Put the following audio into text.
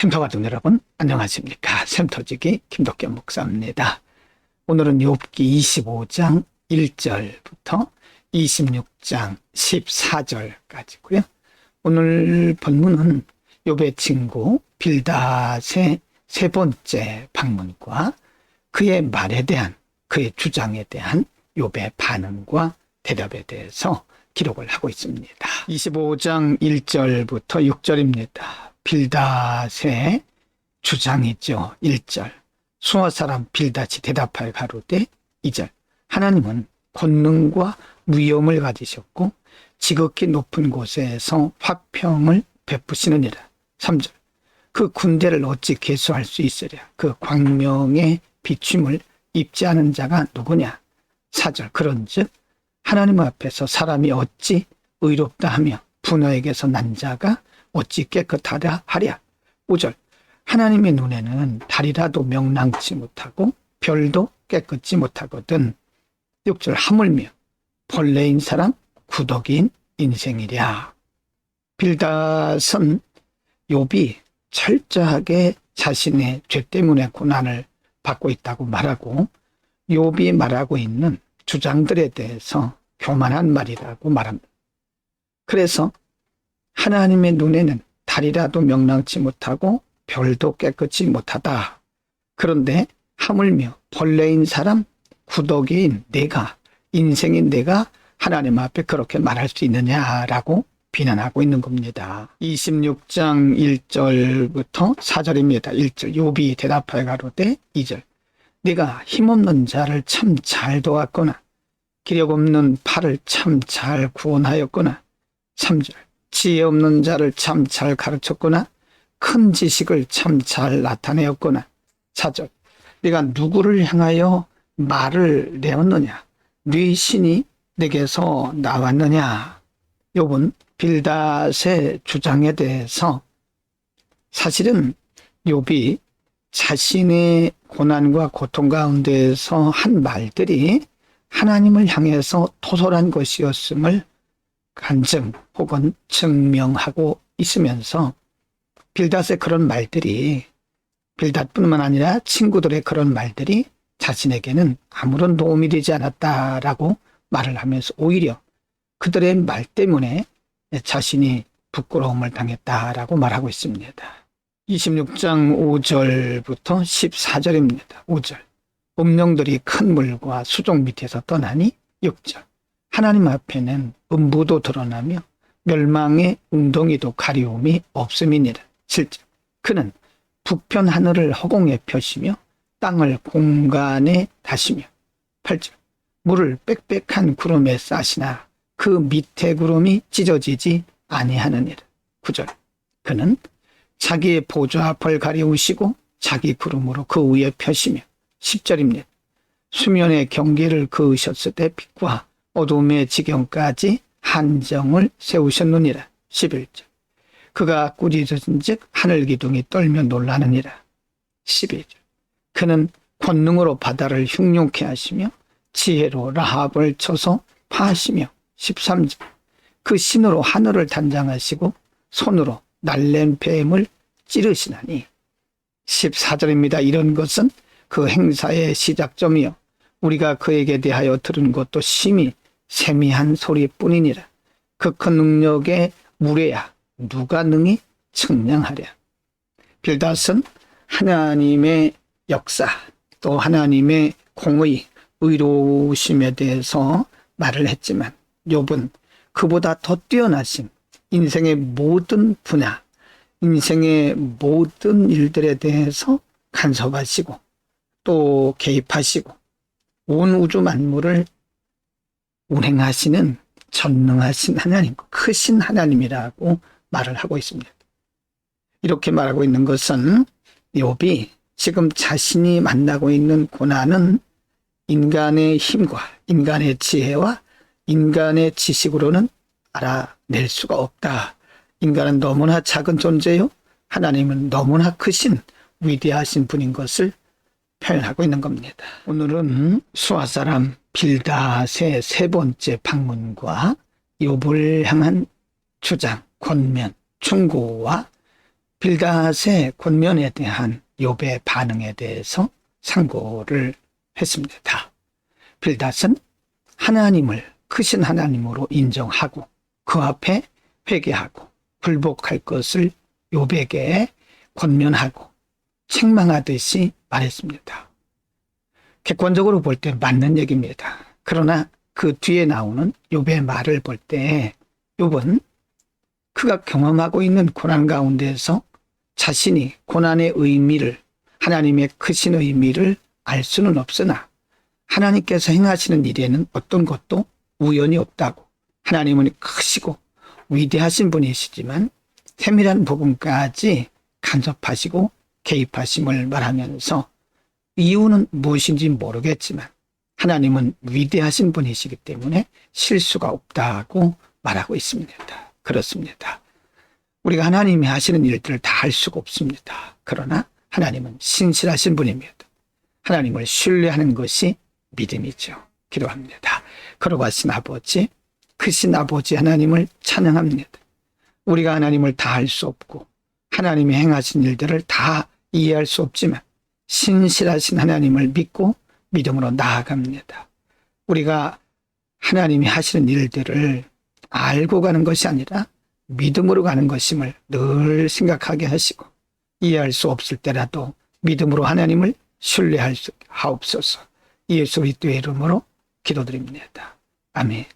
샘터 가족 여러분 안녕하십니까. 샘터지기 김덕겸 목사입니다. 오늘은 욥기 25장 1절부터 26장 14절까지고요. 오늘 본문은 욥의 친구 빌닷의 세 번째 방문과 그의 말에 대한, 그의 주장에 대한 욥의 반응과 대답에 대해서 기록을 하고 있습니다. 25장 1절부터 6절입니다. 빌닷의 주장이죠. 1절. 수아 사람 빌닷이 대답하여 가로되 2절. 하나님은 권능과 위엄을 가지셨고 지극히 높은 곳에서 화평을 베푸시느니라. 3절. 그 군대를 어찌 계수할 수 있으랴. 그 광명의 비춤을 입지 않은 자가 누구냐. 4절. 그런즉 하나님 앞에서 사람이 어찌 의롭다 하며 분노에게서 난 자가 어찌 깨끗하다 하랴. 5절. 하나님의 눈에는 달이라도 명랑치 못하고 별도 깨끗지 못하거든. 6절. 하물며 벌레인 사람 구더기인 인생이랴. 빌닷은 욥이 철저하게 자신의 죄 때문에 고난을 받고 있다고 말하고 욥이 말하고 있는 주장들에 대해서 교만한 말이라고 말합니다. 그래서 하나님의 눈에는 달이라도 명랑치 못하고 별도 깨끗이 못하다. 그런데 하물며 벌레인 사람, 구더기인 내가, 인생인 내가 하나님 앞에 그렇게 말할 수 있느냐라고 비난하고 있는 겁니다. 26장 1절부터 4절입니다. 1절. 욥이 대답하여 가로되 2절. 네가 힘없는 자를 참 잘 도왔거나 기력 없는 팔을 참 잘 구원하였거나. 3절. 지혜 없는 자를 참 잘 가르쳤거나 큰 지식을 참 잘 나타내었거나. 4절. 네가 누구를 향하여 말을 내었느냐. 네 신이 내게서 나왔느냐. 욥은 빌닷의 주장에 대해서 사실은 욥이 자신의 고난과 고통 가운데에서 한 말들이 하나님을 향해서 토설한 것이었음을 간증 혹은 증명하고 있으면서 빌닷의 그런 말들이, 빌닷뿐만 아니라 친구들의 그런 말들이 자신에게는 아무런 도움이 되지 않았다라고 말을 하면서 오히려 그들의 말 때문에 자신이 부끄러움을 당했다라고 말하고 있습니다. 26장 5절부터 14절입니다. 5절. 음령들이 큰 물과 수족 밑에서 떠나니. 6절. 하나님 앞에는 음부도 드러나며 멸망의 웅덩이도 가리움이 없음이니라. 7절. 그는 북편 하늘을 허공에 펴시며 땅을 공간에 다시며. 8절. 물을 빽빽한 구름에 싸시나 그 밑에 구름이 찢어지지 아니하느니라. 9절. 그는 자기의 보좌 앞을 가리우시고 자기 구름으로 그 위에 펴시며. 10절입니다. 수면의 경계를 그으셨을 때 빛과 어둠의 지경까지 한정을 세우셨느니라. 11절. 그가 꾸짖은 즉 하늘 기둥이 떨며 놀라느니라. 12절. 그는 권능으로 바다를 흉룡케 하시며 지혜로 라합을 쳐서 파하시며. 13절. 그 신으로 하늘을 단장하시고 손으로 날랜 뱀을 찌르시나니. 14절입니다. 이런 것은 그 행사의 시작점이요 우리가 그에게 대하여 들은 것도 심히 세미한 소리뿐이니라. 그 큰 능력의 무례야 누가 능히 측량하랴. 빌닷은 하나님의 역사 또 하나님의 공의, 의로우심에 대해서 말을 했지만 욥은 그보다 더 뛰어나신 인생의 모든 분야, 인생의 모든 일들에 대해서 간섭하시고 또 개입하시고 온 우주 만물을 운행하시는 전능하신 하나님, 크신 하나님이라고 말을 하고 있습니다. 이렇게 말하고 있는 것은 욥이 지금 자신이 만나고 있는 고난은 인간의 힘과 인간의 지혜와 인간의 지식으로는 알아낼 수가 없다. 인간은 너무나 작은 존재요 하나님은 너무나 크신 위대하신 분인 것을 표현하고 있는 겁니다. 오늘은 수아 사람 빌닷의 세 번째 방문과 욥을 향한 주장, 권면, 충고와 빌닷의 권면에 대한 욥의 반응에 대해서 상고를 했습니다. 빌닷은 하나님을 크신 하나님으로 인정하고 그 앞에 회개하고 굴복할 것을 욥에게 권면하고 책망하듯이 말했습니다. 객관적으로 볼 때 맞는 얘기입니다. 그러나 그 뒤에 나오는 욥의 말을 볼 때 욥은 그가 경험하고 있는 고난 가운데서 자신이 고난의 의미를, 하나님의 크신 의미를 알 수는 없으나 하나님께서 행하시는 일에는 어떤 것도 우연이 없다고, 하나님은 크시고 위대하신 분이시지만 세밀한 부분까지 간섭하시고 개입하심을 말하면서 이유는 무엇인지 모르겠지만 하나님은 위대하신 분이시기 때문에 실수가 없다고 말하고 있습니다. 그렇습니다. 우리가 하나님이 하시는 일들을 다 할 수가 없습니다. 그러나 하나님은 신실하신 분입니다. 하나님을 신뢰하는 것이 믿음이죠. 기도합니다. 걸어가신 아버지, 크신 아버지 하나님을 찬양합니다. 우리가 하나님을 다 할 수 없고 하나님이 행하신 일들을 다 이해할 수 없지만 신실하신 하나님을 믿고 믿음으로 나아갑니다. 우리가 하나님이 하시는 일들을 알고 가는 것이 아니라 믿음으로 가는 것임을 늘 생각하게 하시고 이해할 수 없을 때라도 믿음으로 하나님을 신뢰할 수 하옵소서. 예수 그리스도의 이름으로 기도드립니다. 아멘.